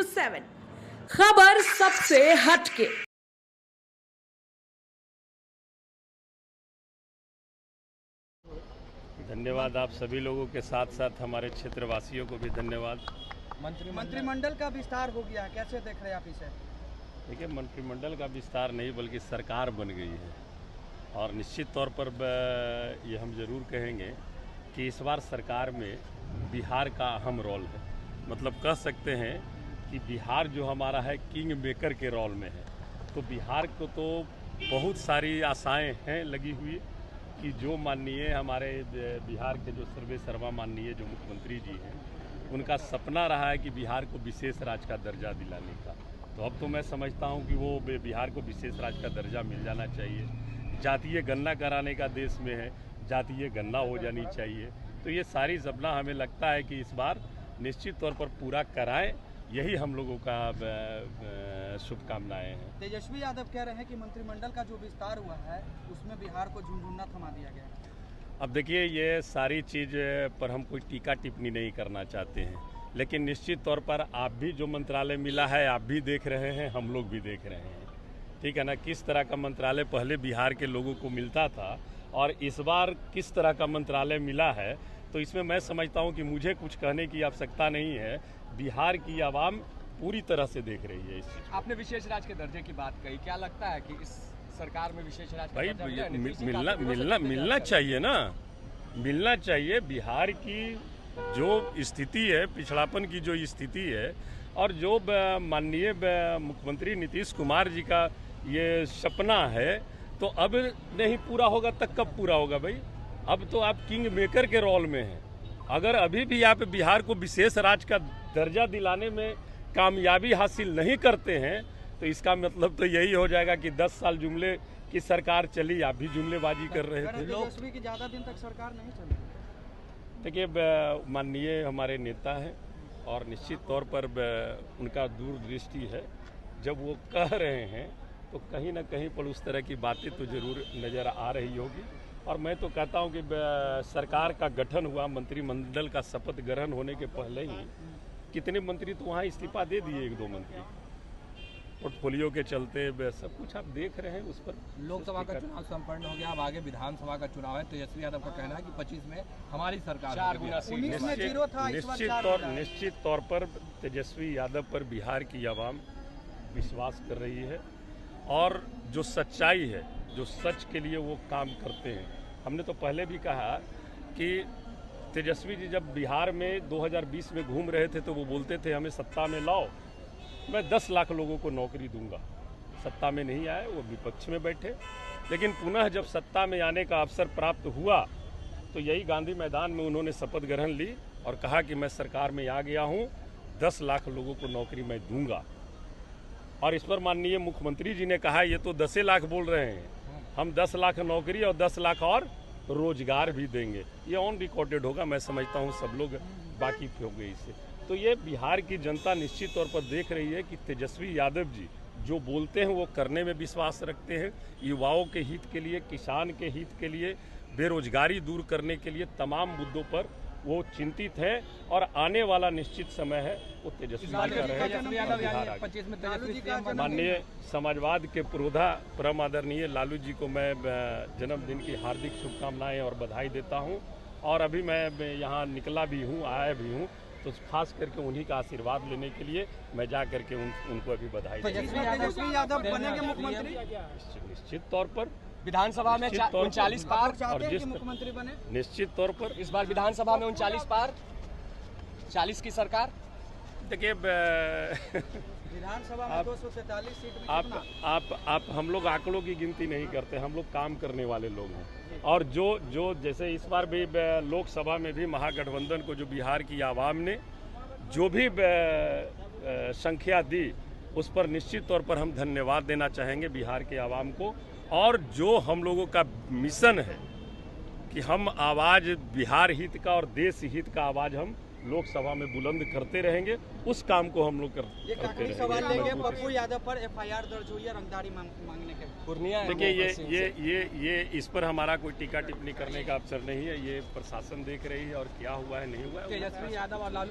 7 खबर सबसे हटके। धन्यवाद आप सभी लोगों के साथ साथ हमारे क्षेत्रवासियों को भी धन्यवाद। मंत्रिमंडल का विस्तार हो गया, कैसे देख रहे हैं आप इसे? देखिए, मंत्रिमंडल का विस्तार नहीं बल्कि सरकार बन गई है और निश्चित तौर पर ये हम ज़रूर कहेंगे कि इस बार सरकार में बिहार का अहम रोल है। मतलब कह सकते हैं कि बिहार जो हमारा है किंग मेकर के रोल में है। तो बिहार को तो बहुत सारी आशाएं हैं लगी हुई कि जो माननीय हमारे बिहार के जो सर्वे सर्वा माननीय जो मुख्यमंत्री जी हैं, उनका सपना रहा है कि बिहार को विशेष राज्य का दर्जा दिलाने का। तो अब तो मैं समझता हूं कि वो बिहार को विशेष राज्य का दर्जा मिल जाना चाहिए। जातीय गणना कराने का देश में है, जातीय गणना हो जानी चाहिए। तो ये सारी सपना हमें लगता है कि इस बार निश्चित तौर पर पूरा कराएं, यही हम लोगों का शुभकामनाएं हैं। तेजस्वी यादव कह रहे हैं कि मंत्रिमंडल का जो विस्तार हुआ है उसमें बिहार को झुनझुना थमा दिया गया है। अब देखिए, ये सारी चीज़ पर हम कोई टीका टिप्पणी नहीं करना चाहते हैं, लेकिन निश्चित तौर पर आप भी जो मंत्रालय मिला है आप भी देख रहे हैं, हम लोग भी देख रहे हैं, ठीक है ना। किस तरह का मंत्रालय पहले बिहार के लोगों को मिलता था और इस बार किस तरह का मंत्रालय मिला है, तो इसमें मैं समझता हूं कि मुझे कुछ कहने की आवश्यकता नहीं है। बिहार की आवाम पूरी तरह से देख रही है इस चीज़। आपने विशेष राज्य के दर्जे की बात कही, क्या लगता है कि इस सरकार में विशेष राज्य भाई मिलना चाहिए? चाहिए ना, मिलना चाहिए। बिहार की जो स्थिति है, पिछड़ापन की जो स्थिति है, और जो माननीय मुख्यमंत्री नीतीश कुमार जी का ये सपना है, तो अब नहीं पूरा होगा तक कब पूरा होगा भाई? अब तो आप किंग मेकर के रोल में हैं। अगर अभी भी आप बिहार को विशेष राज्य का दर्जा दिलाने में कामयाबी हासिल नहीं करते हैं, तो इसका मतलब तो यही हो जाएगा कि 10 साल जुमले की सरकार चली, आप भी जुमलेबाजी कर रहे थे। तेजस्वी की ज़्यादा दिन तक सरकार नहीं चली। देखिए, माननीय हमारे नेता हैं और निश्चित तौर पर उनका दूरदृष्टि है। जब वो कह रहे हैं तो कहीं ना कहीं पर उस तरह की बातें तो ज़रूर नज़र आ रही होगी। और मैं तो कहता हूं कि सरकार का गठन हुआ, मंत्रिमंडल का शपथ ग्रहण होने के पहले ही कितने मंत्री तो वहाँ इस्तीफा दे दिए, 1-2 मंत्री पोर्टफोलियो के चलते। सब कुछ आप देख रहे हैं। उस पर लोकसभा का चुनाव संपन्न हो गया, अब आगे विधानसभा का चुनाव है। तेजस्वी यादव का कहना है कि 25 में हमारी सरकार निश्चित तौर पर तेजस्वी यादव पर बिहार की आवाम विश्वास कर रही है और जो सच्चाई है, जो सच के लिए वो काम करते हैं। हमने तो पहले भी कहा कि तेजस्वी जी जब बिहार में 2020 में घूम रहे थे तो वो बोलते थे हमें सत्ता में लाओ, मैं 10 लाख लोगों को नौकरी दूंगा। सत्ता में नहीं आए, वो विपक्ष में बैठे, लेकिन पुनः जब सत्ता में आने का अवसर प्राप्त हुआ तो यही गांधी मैदान में उन्होंने शपथ ग्रहण ली और कहा कि मैं सरकार में आ गया हूँ, 10 लाख लोगों को नौकरी मैं दूंगा। और इस पर माननीय मुख्यमंत्री जी ने कहा ये तो 10 लाख बोल रहे हैं, हम 10 लाख नौकरी और 10 लाख और रोजगार भी देंगे। ये ऑन रिकॉर्डेड होगा, मैं समझता हूँ सब लोग वाकिफ हो गए इससे। तो ये बिहार की जनता निश्चित तौर पर देख रही है कि तेजस्वी यादव जी जो बोलते हैं वो करने में विश्वास रखते हैं। युवाओं के हित के लिए, किसान के हित के लिए, बेरोजगारी दूर करने के लिए तमाम मुद्दों पर वो चिंतित है और आने वाला निश्चित समय है वो तेजस्वी माननीय समाजवाद के पुरोधा परम आदरणीय लालू जी को मैं जन्मदिन की हार्दिक शुभकामनाएं और बधाई देता हूं। और अभी मैं यहाँ निकला भी हूँ, आया भी हूँ, तो खास करके उन्हीं का आशीर्वाद लेने के लिए मैं जा करके उनको अभी बधाई तेजस्वी यादव बनेंगे मुख्यमंत्री निश्चित तौर पर। विधानसभा में 39 पार और जिस मुख्यमंत्री बने निश्चित तौर पर इस बार विधानसभा में 39 पार, 40 की सरकार। देखिए, विधानसभा में 243 सीट। आप हम लोग आंकड़ों की गिनती नहीं करते, हम लोग काम करने वाले लोग हैं। और जो जैसे इस बार भी लोकसभा में भी महागठबंधन को जो बिहार की आवाम ने जो भी संख्या दी, उस पर निश्चित तौर पर हम धन्यवाद देना चाहेंगे बिहार के आवाम को। और जो हम लोगों का मिशन है कि हम आवाज़ बिहार हित का और देश हित का आवाज़ हम लोकसभा में बुलंद करते रहेंगे, उस काम को हम लोग करते रहेंगे। सवाल लेंगे, पप्पू यादव पर एफआईआर दर्ज हुई है रंगदारी मांगने के पूर्णिया। देखिए, ये इस पर हमारा कोई टीका टिप्पणी करने का अवसर नहीं है। ये प्रशासन देख रही है और क्या हुआ है नहीं हुआ है। तेजस्वी यादव और लालू